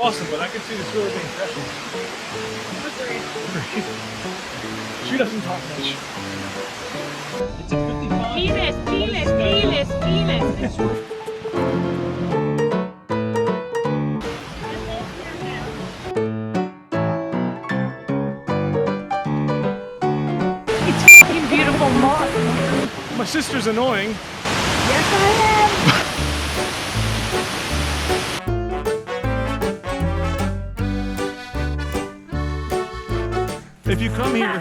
awesome, but I can see the tour being stressful. She doesn't talk much. It's a 55. Piles. It's fucking beautiful moss. My sister's annoying. Yes, I am. If you come here,